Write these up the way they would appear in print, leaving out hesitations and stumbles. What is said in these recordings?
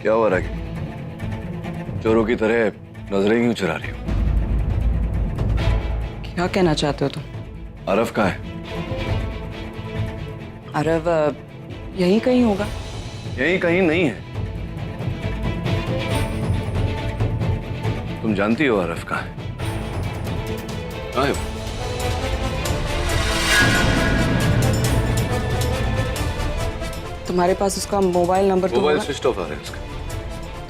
क्या हो रहा है? चोरों की तरह नजरें क्यों चुरा रही हो? क्या कहना चाहते हो तुम? आरव कहाँ है? अरब यहीं कहीं होगा। यहीं कहीं नहीं है। तुम जानती हो आरव कहाँ है? कहाँ है वो? तुम्हारे पास उसका मोबाइल नंबर तो मोबाइल होगा? स्विच ऑफ आ रहा है उसका।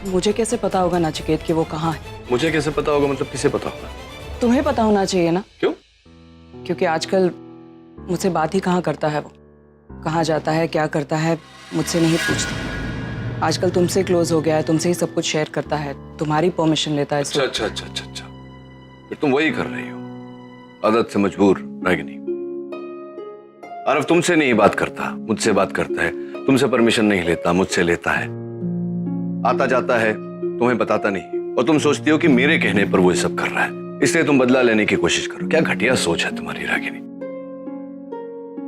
तो मुझे कैसे पता होगा नचिकेत कि वो कहाँ है? मुझे कैसे पता होगा? मतलब किसे पता होगा? तुम्हें पता होना चाहिए ना, क्यों? क्योंकि आजकल मुझसे बात ही कहाँ करता है वो। कहाँ जाता है, क्या करता है, मुझसे नहीं पूछता। आजकल तुमसे क्लोज हो गया है, तुमसे ही सब कुछ शेयर करता है, तुम्हारी परमिशन लेता है। अच्छा अच्छा अच्छा अच्छा अच्छा, फिर तुम वही कर रही हो, आदत से मजबूर। रागिनी, आरव तुमसे नहीं बात करता, मुझसे बात करता है। तुमसे परमिशन नहीं लेता, मुझसे लेता है। आता जाता है, तुम्हें बताता नहीं, और तुम सोचती हो कि मेरे कहने पर वो ये सब कर रहा है, इसलिए तुम बदला लेने की कोशिश करो। क्या घटिया सोच है तुम्हारी रागिनी।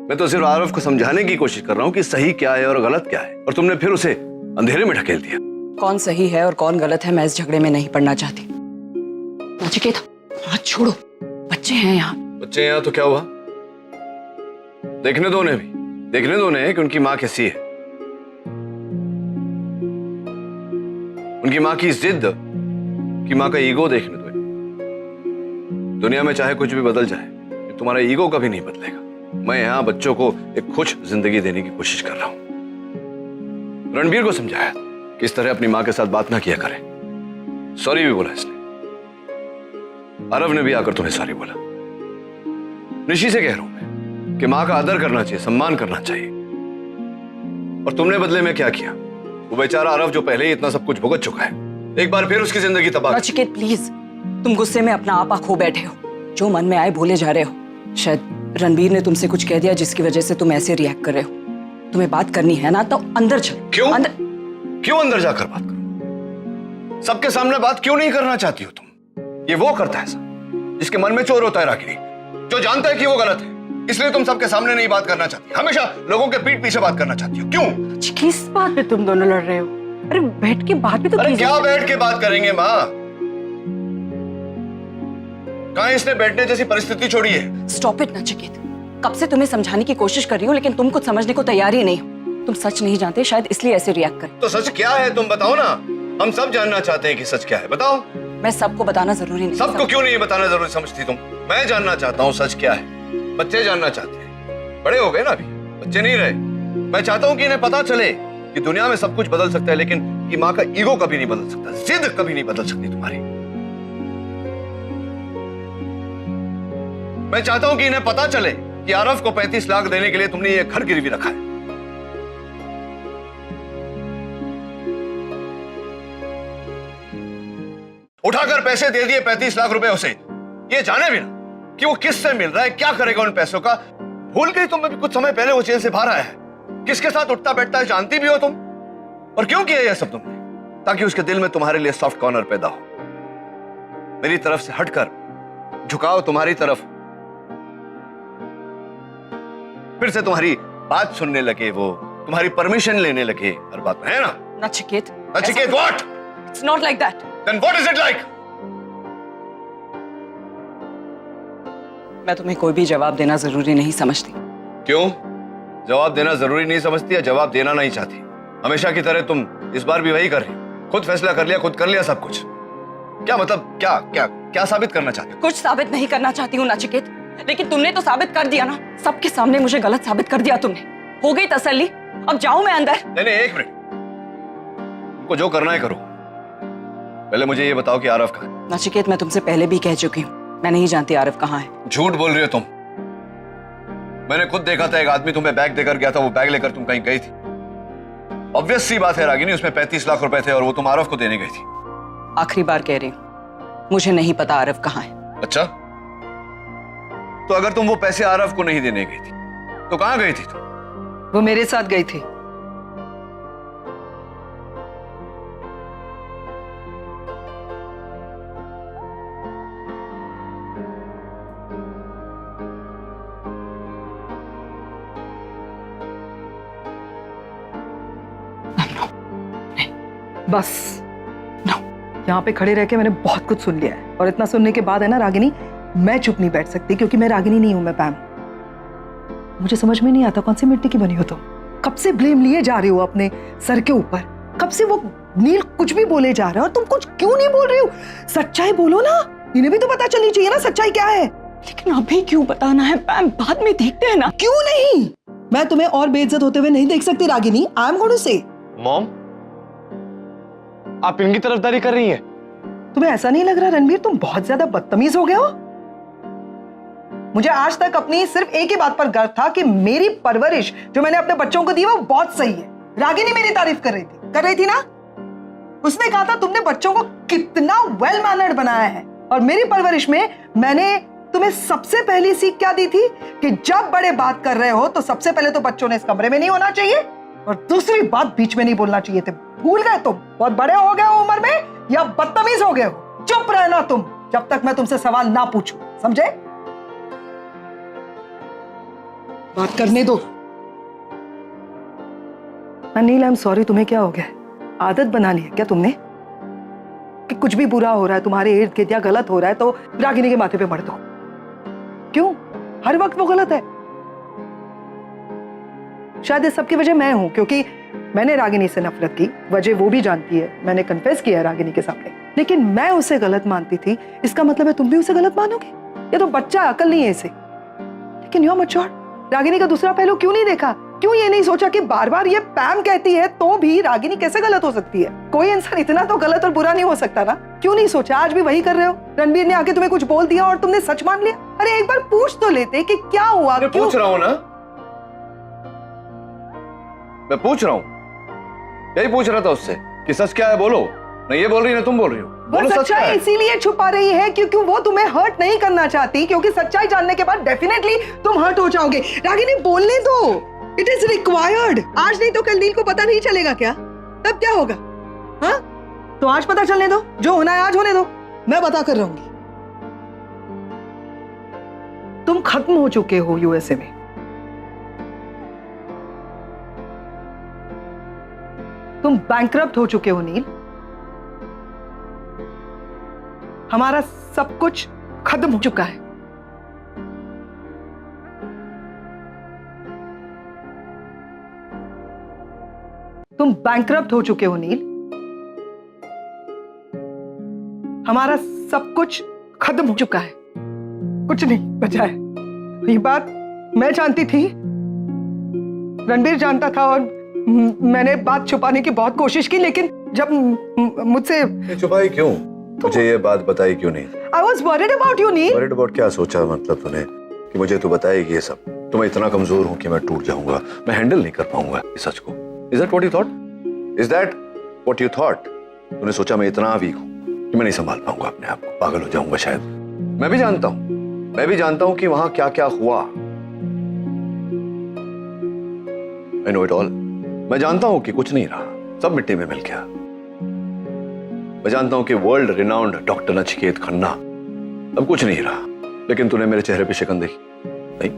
मैं तो सिर्फ आरव को समझाने की कोशिश कर रहा हूं कि सही क्या है और गलत क्या है, और तुमने फिर उसे अंधेरे में ढकेल दिया। कौन सही है और कौन गलत है, मैं इस झगड़े में नहीं पड़ना चाहती। नचिकेत, हाथ छोड़ो, बच्चे हैं यहाँ। बच्चे यहाँ तो क्या हुआ? देखने दो उन्हें भी, देखने दो उन्हें कि उनकी माँ कैसी है। उनकी माँ की जिद, कि माँ का ईगो देखने दो। दुनिया में चाहे कुछ भी बदल जाए, तुम्हारा ईगो कभी नहीं बदलेगा। मैं यहाँ बच्चों को एक खुश जिंदगी देने की कोशिश कर रहा हूं। रणबीर को समझाया कि इस तरह अपनी माँ के साथ बात ना किया करें। सॉरी भी बोला इसने। आरव ने भी आकर तुम्हें सॉरी बोला। निशी से कह रहा हूं मैं कि माँ का आदर करना चाहिए, सम्मान करना चाहिए। और तुमने बदले में क्या किया? वो बेचारा आरव जो पहले ही इतना सब कुछ भुगत चुका है, एक बार फिर उसकी जिंदगी तबाह। नचिकेत प्लीज, तुम गुस्से में अपना आपा खो बैठे हो, जो मन में आए बोले जा रहे हो। शायद रणबीर ने तुमसे कुछ कह दिया जिसकी वजह से तुम ऐसे रिएक्ट कर रहे हो। तुम्हें बात करनी है ना तो अंदर चलो। क्यों? क्यों अंदर जाकर बात करो? सबके सामने बात क्यों नहीं करना चाहती हो तुम? ये वो करता है ऐसा जिसके मन में चोर होता है रागिनी, जो जानता है कि वो गलत है, इसलिए तुम सबके सामने नहीं बात करना चाहती, हमेशा लोगों के पीठ पीछे बात करना चाहती हो। क्यों? किस बात पे तुम दोनों लड़ रहे हो? अरे बैठ के बात भी तो अरे कीजिए। क्या बैठ के बात करेंगे माँ? कहां इसने बैठने जैसी परिस्थिति छोड़ी है? स्टॉप इट नचिकेत, कब से तुम्हें समझाने की कोशिश कर रही हूँ, लेकिन तुम कुछ समझने को तैयार ही नहीं हो। तुम सच नहीं जानते, शायद इसलिए ऐसे रिएक्ट कर। तो सच क्या है तुम बताओ ना, हम सब जानना चाहते हैं कि सच क्या है, बताओ। मैं सबको बताना जरूरी नहीं। सबको क्यों नहीं बताना जरूरी समझती तुम? मैं जानना चाहता हूँ सच क्या है। बच्चे जानना चाहते हैं, बड़े हो गए ना अभी, बच्चे नहीं रहे। मैं चाहता हूँ कि इन्हें पता चले कि दुनिया में सब कुछ बदल सकता है, लेकिन कि माँ का ईगो कभी नहीं बदल सकता, जिद कभी नहीं बदल सकती तुम्हारी। मैं चाहता हूं कि इन्हें पता चले कि आरव को 35 लाख देने के लिए तुमने ये घर गिरवी रखा है। उठाकर पैसे दे दिए 35 लाख रुपए उसे, ये जाने भी ना कि वो किससे मिल रहा है, क्या करेगा उन पैसों का। भूल गई तुम? भी कुछ समय पहले वो जेल से बाहर आया है, किसके साथ उठता बैठता है जानती भी हो तुम। और क्यों किया यह सब तुमने? ताकि उसके दिल में तुम्हारे लिए सॉफ्ट कॉर्नर पैदा हो, मेरी तरफ से हटकर झुकाव तुम्हारी तरफ, फिर से तुम्हारी बात सुनने लगे, वो तुम्हारी परमिशन लेने लगे हर बात में, है ना? Nachiket, Nachiket what? It's not like that. Then what is it like? मैं तुम्हें कोई भी जवाब देना जरूरी नहीं समझती। क्यों? जवाब देना जरूरी नहीं समझती या जवाब देना नहीं चाहती? हमेशा की तरह तुम इस बार भी वही कर रही हो, खुद फैसला कर लिया, खुद कर लिया सब कुछ। क्या मतलब, क्या क्या क्या साबित करना चाहती हो? कुछ साबित नहीं करना चाहती हूँ नचिकेत, लेकिन तुमने तो साबित कर दिया ना, सबके सामने मुझे गलत साबित कर दिया तुमने। हो गई तसल्ली, अब जाऊं मैं अंदर? नहीं, एक मिनट, तुमको जो करना है करो, पहले मुझे ये बताओ कि आरव कहाँ है? नचिकेत, मैं तुमसे पहले भी कह चुकी हूँ, मैं नहीं जानती आरव कहाँ है। झूठ बोल रही हो तुम। मैंने खुद देखा था, एक आदमी तुम्हें बैग देकर गया था, वो बैग लेकर तुम कहीं गई थी। ऑब्वियस सी बात है रागिनी, उसमें 35 लाख रुपए थे और वो तुम आरव को देने गई थी। आखिरी बार कह रही हूँ, मुझे नहीं पता आरव कहाँ है। अच्छा, तो अगर तुम वो पैसे आरव को नहीं देने गई थी तो कहां गई थी तुम? वो मेरे साथ गई थी। बस यहाँ पे खड़े रह के मैंने बहुत कुछ सुन लिया है, और इतना सुनने के बाद है ना रागिनी, मैं चुप नहीं बैठ सकती, क्योंकि मैं रागिनी नहीं हूं, मैं पैम। मुझे समझ में नहीं आता कौन सी मिट्टी की बनी हो तुम। कब से ब्लेम लिए जा रहे हो अपने सर के ऊपर, कब से वो नील कुछ भी बोले जा रहा है और तुम कुछ क्यों नहीं बोल रही हो? सच्चाई बोलो ना, इन्हें भी तो पता चलनी चाहिए ना सच्चाई क्या है। लेकिन अभी क्यों बताना है पैम, बाद में देखते हैं ना। क्यों नहीं? मैं तुम्हें और बेइज्जत होते हुए नहीं देख सकती Ragini. I am going to say. Mom, आप इनकी तरफदारी कर रही हैं। तुम्हें ऐसा नहीं लग रहा रणबीर, तुम बहुत ज्यादा बदतमीज हो गए हो? मुझे आज तक अपनी सिर्फ एक ही बात पर गर्व था कि मेरी परवरिश जो मैंने अपने बच्चों को दी वो बहुत सही है। रागिनी मेरी तारीफ कर रही थी ना। उसने कहा था तुमने बच्चों को कितना वेल मैनर्ड बनाया है, और मेरी परवरिश में मैंने तुम्हें सबसे पहली सीख क्या दी थी कि जब बड़े बात कर रहे हो तो सबसे पहले तो बच्चों ने इस कमरे में नहीं होना चाहिए, और दूसरी बात बीच में नहीं बोलना चाहिए थे। भूल गए तुम? बहुत बड़े हो गए हो उम्र में, या बदतमीज हो गए हो? चुप रहना तुम जब तक मैं तुमसे सवाल ना पूछूं, समझे? बात करने दो। अनिल, आई एम सॉरी। तुम्हें क्या हो गया? आदत बना ली है क्या तुमने कि कुछ भी बुरा हो रहा है तुम्हारे इर्द गिर्द या गलत हो रहा है तो रागिनी के माथे पे मर दो? क्यों हर वक्त वो गलत है? शायद इस सब की वजह मैं हूं, क्योंकि मैंने रागिनी से नफरत की। वजह वो भी जानती है, मैंने कन्फेस किया है रागिनी के सामने। लेकिन मैं उसे गलत मानती थी, इसका मतलब है तुम भी उसे गलत मानोगे? ये तो बच्चा, अकल नहीं है इसे। लेकिन यू आर मैच्योर। रागिनी का दूसरा पहलू क्यों नहीं देखा? क्यों ये नहीं सोचा कि बार बार ये पैम कहती है तो भी रागिनी कैसे गलत हो सकती है? कोई इंसान इतना तो गलत और बुरा नहीं हो सकता ना। क्यों नहीं सोचा? आज भी वही कर रहे हो। रणबीर ने आके तुम्हें कुछ बोल दिया और तुमने सच मान लिया। अरे एक बार पूछ तो लेते कि क्या हुआ। मैं पूछ रहा हूं ना, मैं पूछ रहा हूं, यही पूछ रहा था उससे कि सच क्या है। बोलो ना, ये बोल रही है ना तुम बोल रही हो। वो सच्चाई इसीलिए छुपा रही है क्योंकि वो तुम्हें हर्ट नहीं करना चाहती, क्योंकि सच्चाई जानने के बाद डेफिनेटली तुम हर्ट हो जाओगे। रागिनी बोलने दो, इट इज रिक्वायर्ड। आज नहीं तो कल नील को पता नहीं चलेगा क्या? तब क्या होगा? हाँ, तो आज पता चलने दो, जो होना है आज होने दो। मैं बता कर रहूंगी। तुम खत्म हो चुके हो यूएसए में। तुम बैंकरप्ट हो चुके हो नील। हमारा सब कुछ खत्म हो चुका है। तुम बैंकरप्ट हो चुके हो नील। हमारा सब कुछ खत्म हो चुका है, कुछ नहीं बचा है। ये बात मैं जानती थी, रणबीर जानता था, और मैंने बात छुपाने की बहुत कोशिश की, लेकिन जब मुझसे छुपाई क्यों? मुझे ये बात बताई क्यों नहीं? I was worried about you, nil. Worried about क्या सोचा मतलब तूने कि मुझे तू बताएगी ये सब? तो मैं इतना कमजोर हूं कि मैं टूट जाऊंगा, मैं हैंडल नहीं कर पाऊंगा इस सच को। Is that what you thought? Is that what you thought? तूने सोचा मैं इतना वीक हूं कि मैं नहीं संभाल पाऊंगा अपने आप को, पागल हो जाऊंगा शायद। मैं भी जानता हूं कि वहां क्या क्या हुआ। I know it all. मैं जानता हूं कि कुछ नहीं रहा, सब मिट्टी में मिल गया। मैं जानता हूं कि world renowned doctor Nachiket Khanna अब कुछ नहीं रहा, लेकिन तूने मेरे चेहरे पे शिकन देखी नहीं?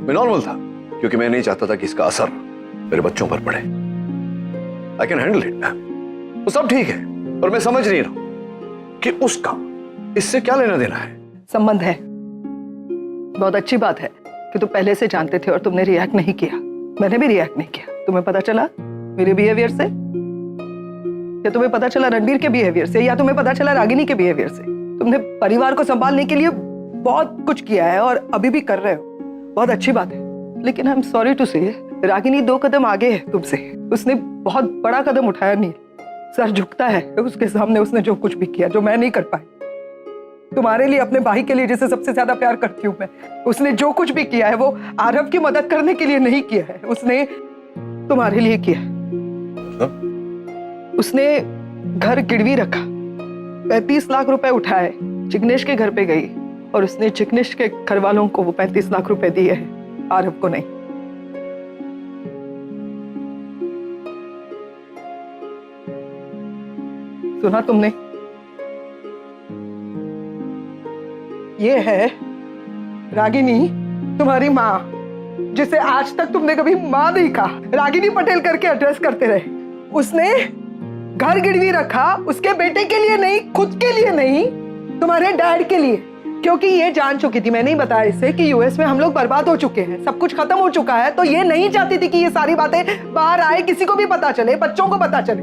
मैं नॉर्मल था क्योंकि मैं नहीं चाहता था कि इसका असर मेरे बच्चों पर पड़े। I can handle it ma'am, वो सब ठीक है, पर मैं समझ नहीं रहा हूं कि उसका इससे क्या लेना देना है। संबंध है। बहुत अच्छी बात है कि तुम पहले से जानते थे और तुमने रिएक्ट नहीं किया। मैंने भी रिएक्ट नहीं किया। तुम्हें पता चला मेरे बिहेवियर से, या तुम्हें पता चला रणबीर के बिहेवियर से, या तुम्हें पता चला रागिनी के बिहेवियर से? तुमने परिवार को संभालने के लिए बहुत कुछ किया है और अभी भी कर रहे हो। बहुत अच्छी बात है, लेकिन आई एम सॉरी टू से रागिनी 2 कदम आगे है तुमसे। उसने बहुत बड़ा कदम उठाया नील। सर झुकता है उसके सामने। उसने जो कुछ भी किया, जो मैं नहीं कर पाई तुम्हारे लिए, अपने भाई के लिए जिसे सबसे ज्यादा प्यार करती हूं मैं, उसने जो कुछ भी किया है वो आरव की मदद करने के लिए नहीं किया है, उसने तुम्हारे लिए किया। उसने घर गिरवी रखा, 35 लाख रुपए उठाए, जिग्नेश के घर पे गई और उसने जिग्नेश के घर वालों को वो 35 लाख रुपए दिए हैं, आरव को नहीं। सुना तुमने? ये है रागिनी, तुम्हारी माँ, जिसे आज तक तुमने कभी माँ नहीं कहा, रागिनी पटेल करके एड्रेस करते रहे, उसने घर गिरवी रखा उसके बेटे के लिए नहीं, खुद के लिए नहीं, तुम्हारे डैड के लिए। क्योंकि ये जान चुकी थी, मैंने ही बताया इसे, कि यूएस में हम लोग बर्बाद हो चुके हैं, सब कुछ खत्म हो चुका है। तो ये नहीं चाहती थी कि ये सारी बातें बाहर आए, किसी को भी पता चले, बच्चों को पता चले।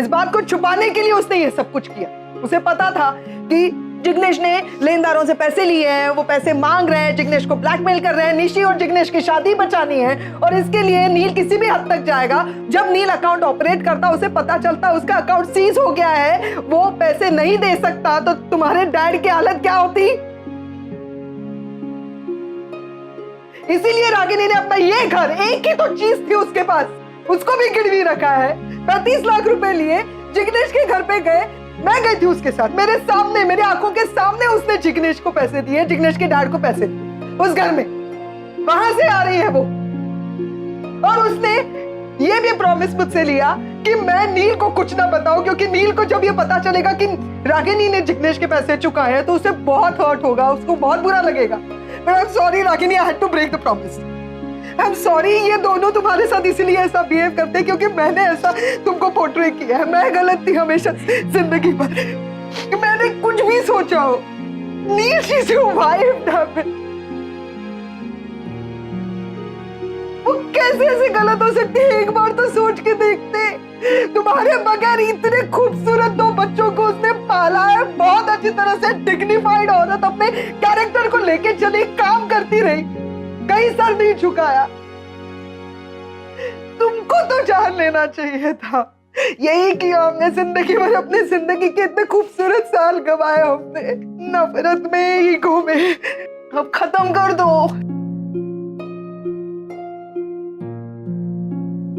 इस बात को छुपाने के लिए उसने ये सब कुछ किया। उसे पता था कि जिग्नेश ने लेनदारों से पैसे लिए हैं, वो पैसे मांग रहे हैं, जिग्नेश को ब्लैकमेल कर रहे हैं, निशी और जिग्नेश की शादी बचानी है, और इसके लिए नील किसी भी हद तक जाएगा। जब नील अकाउंट ऑपरेट करता, उसे पता चलता उसका अकाउंट सीज हो गया है, वो पैसे नहीं दे सकता, तो तुम्हारे डैड की हालत क्या होती। इसीलिए रागिनी ने अपना ये घर, एक ही तो चीज थी उसके पास, उसको भी गिरवी रखा है। 35 लाख रुपए लिए, जिग्नेश के घर पे गए, मैं गई थी उसके साथ, मेरे सामने, मेरी आंखों के सामने उसने जिग्नेश को पैसे दिए, जिग्नेश के डैड को पैसे दिए उस घर में। वहां से आ रही है वो, और उसने ये भी प्रॉमिस मुझसे लिया कि मैं नील को कुछ ना बताऊं, क्योंकि नील को जब ये पता चलेगा कि रागिनी ने जिग्नेश के पैसे चुकाए हैं तो उसे बहुत हर्ट होगा, उसको बहुत बुरा लगेगा। But I am sorry Ragini, I had to break the promise. I am sorry, ये दोनों तुम्हारे साथ इसीलिए ऐसा बिहेव करते हैं क्योंकि मैंने ऐसा तुमको पोर्ट्रे किया है। मैं गलत थी हमेशा जिंदगी भर, मैंने कुछ भी सोचा हो। नील शी वाइफ, वो कैसे ऐसे गलत हो सकती है, एक बार तो सोच के देखते। तुम्हारे बगैर इतने खूबसूरत 2 बच्चों को उसने पाला है, बहुत अच्छी तरह से डिग्निफाइड औरत अपने कैरेक्टर को लेके चली, काम करती रही, कहीं सर नहीं झुकाया। तुमको तो जान लेना चाहिए था। यही किया हमने जिंदगी भर, अपनी जिंदगी के इतने खूबसूरत साल गवाए हमने नफरत में, ईगो में। अब खत्म कर दो।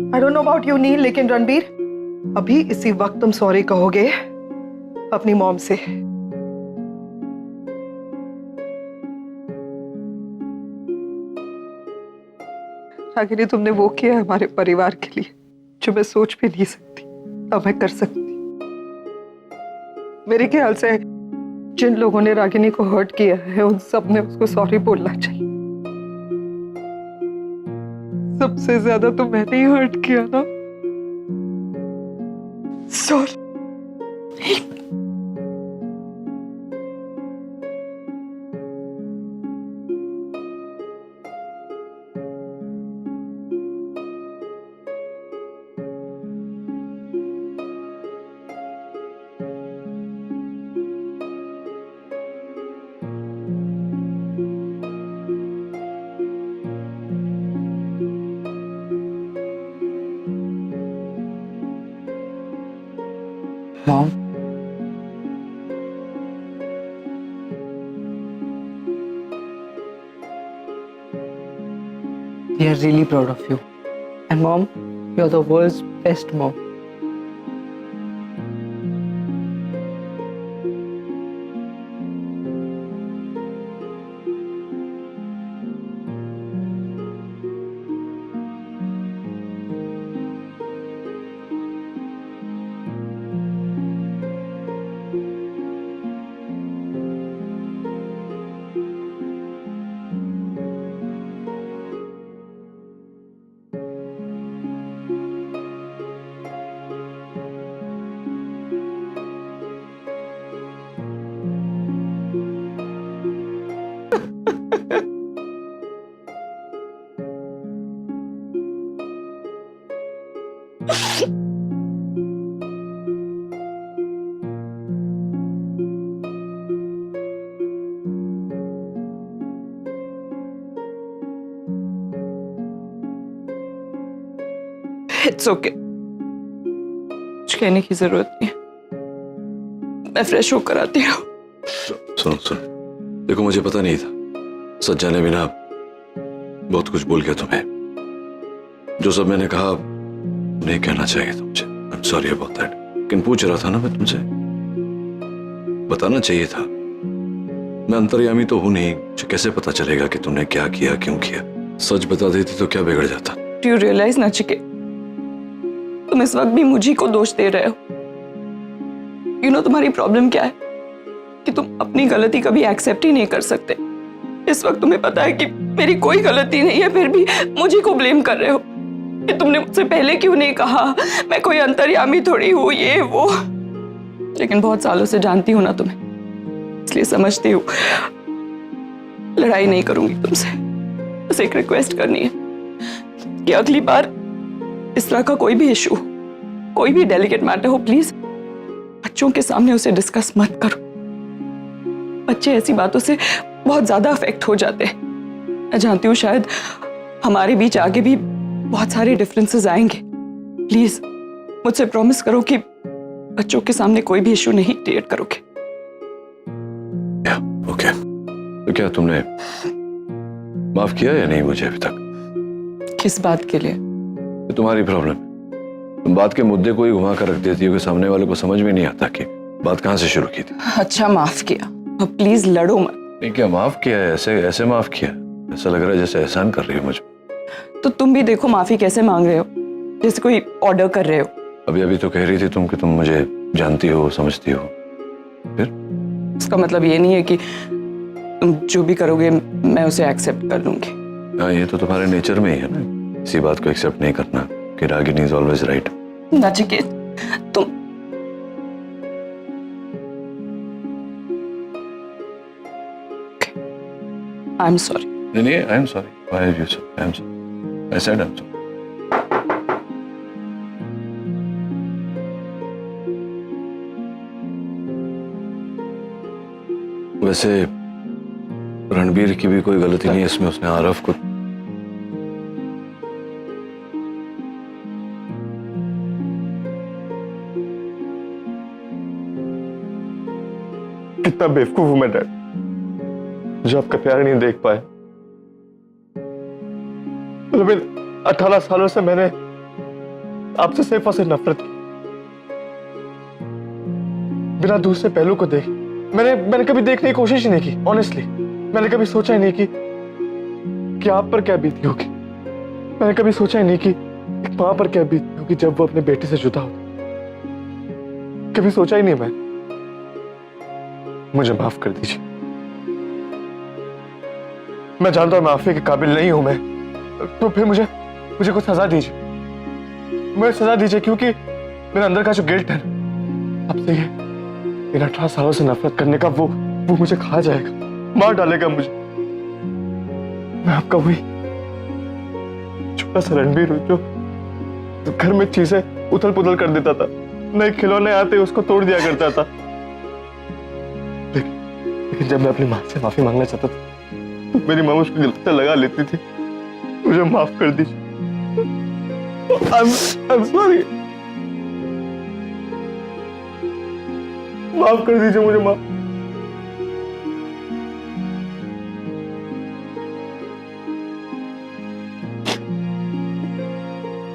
I don't know about you नील, लेकिन रणबीर, अभी इसी वक्त तुम सॉरी कहोगे अपनी मॉम से। रागिनी, तुमने वो किया है हमारे परिवार के लिए जो मैं सोच भी नहीं सकती अब मैं कर सकती। मेरे ख्याल से जिन लोगों ने रागिनी को हर्ट किया है उन सब ने उसको सॉरी बोलना चाहिए। सबसे ज्यादा तो मैंने ही हर्ट किया ना। Sorry. Mom, we are really proud of you. And Mom, you're the world's best mom. It's okay, कुछ कहने की जरूरत नहीं है, मैं फ्रेश होकर आती हूँ। सुनो, देखो मुझे पता नहीं था, सच जाने बिना बहुत कुछ बोल गया तुम्हें। जो सब मैंने कहा नहीं कहना चाहिए था मुझे। आई एम सॉरी अबाउट दैट। लेकिन पूछ रहा था ना मैं तुमसे, बताना चाहिए था। मैं अंतर्यामी तो हूं नहीं, मुझे कैसे पता चलेगा कि तुमने क्या किया, क्यों किया। सच बता देती तो क्या बिगड़ जाता। डू यू रियलाइज नाचिके, तुम इस वक्त भी मुझी को दोष दे रहे हो। यू नो तुम्हारी प्रॉब्लम क्या है कि तुम अपनी गलती कभी एक्सेप्ट ही नहीं कर सकते। इस वक्त तुम्हें पता है कि मेरी कोई गलती नहीं है, फिर भी मुझे को ब्लेम कर रहे हो कि तुमने मुझसे पहले क्यों नहीं कहा, मैं कोई अंतर्यामी थोड़ी हूँ, ये वो। लेकिन बहुत सालों से जानती हूँ ना तुम्हें, इसलिए समझती हूँ लड़ाई नहीं करूंगी तुमसे। बस एक रिक्वेस्ट करनी है कि अगली बार इस तरह का कोई भी इशू, कोई भी डेलिकेट मैटर हो, प्लीज बच्चों के सामने उसे डिस्कस मत करो। बच्चे ऐसी बातों से बहुत ज्यादा अफेक्ट हो जाते हैं। मैं जानती हूँ शायद हमारे बीच आगे भी बहुत सारे डिफरेंसेस आएंगे। प्लीज मुझसे प्रॉमिस करो कि बच्चों के सामने कोई भी इशू नहीं क्रिएट करोगे। ओके। तो क्या तुमने माफ किया या नहीं मुझे अभी तक? किस बात के लिए? तो तुम्हारी प्रॉब्लम है, तुम बात के मुद्दे को ही घुमा कर रख देती हो कि सामने वाले को समझ में नहीं आता कि बात कहां से शुरू की थी। अच्छा माफ किया, अब प्लीज लड़ो मत। नहीं, क्या माफ किया है? ऐसे ऐसे माफ किया? ऐसा लग रहा है जैसे एहसान कर रही हो मुझ पर। तो तुम भी देखो माफी कैसे मांग रहे हो, जैसे कोई ऑर्डर कर रहे हो। अभी अभी तो कह रही थी तुम कि तुम मुझे जानती हो, समझती हो। फिर इसका मतलब ये नहीं है कि तुम जो भी करोगे मैं उसे एक्सेप्ट कर लूंगी। हाँ, ये तो तुम्हारे नेचर में ही है ना, इसी बात को एक्सेप्ट नहीं करना कि Ragini is always right. Nachiket, तुम आई एम सॉरी। नहीं, I am sorry. Why are you sorry? I am sorry. I said I am sorry. वैसे रणबीर की भी कोई गलती नहीं है इसमें, उसने आरव को कितना बेवकूफ हूं मैं डैड, जो आपका प्यार नहीं देख पाया। मतलब इन 18 सालों से मैंने आपसे सिर्फ और सिर्फ नफरत की, बिना दूसरे पहलू को देख। मैंने कभी देखने की कोशिश ही नहीं की। ऑनेस्टली मैंने कभी सोचा ही नहीं कि आप पर क्या बीती होगी। मैंने कभी सोचा ही नहीं कि एक मां पर क्या बीती होगी जब वो अपने बेटे से जुदा हो। कभी सोचा ही नहीं मैं। मुझे माफ कर दीजिए। मैं जानता हूं माफी के काबिल नहीं हूं मैं, तो फिर मुझे कुछ सजा दीजिए। मुझे सजा दीजिए, क्योंकि मेरे अंदर का जो गिल्ट है आपसे, ये इन 18 सालों से नफरत करने का, वो मुझे खा जाएगा, मार डालेगा मुझे। मैं आपका वही छोटा सा रणबीर हूं जो घर में चीजें उथल पुथल कर देता था, नए खिलौने आते उसको तोड़ दिया करता था। लेकिन जब मैं अपनी मां से माफी मांगना चाहता था तो मेरी मां उसको गलती लगा लेती थी। मुझे माफ कर दीजिए। I'm sorry। माफ कर दीजिए मुझे मां।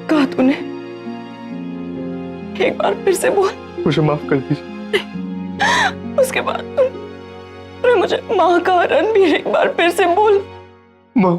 कहा तूने? एक बार फिर से बोल। मुझे माफ कर दीजिए। उसके बाद तुमने मुझे माँ कहा। रणबीर, एक बार फिर से बोल। मां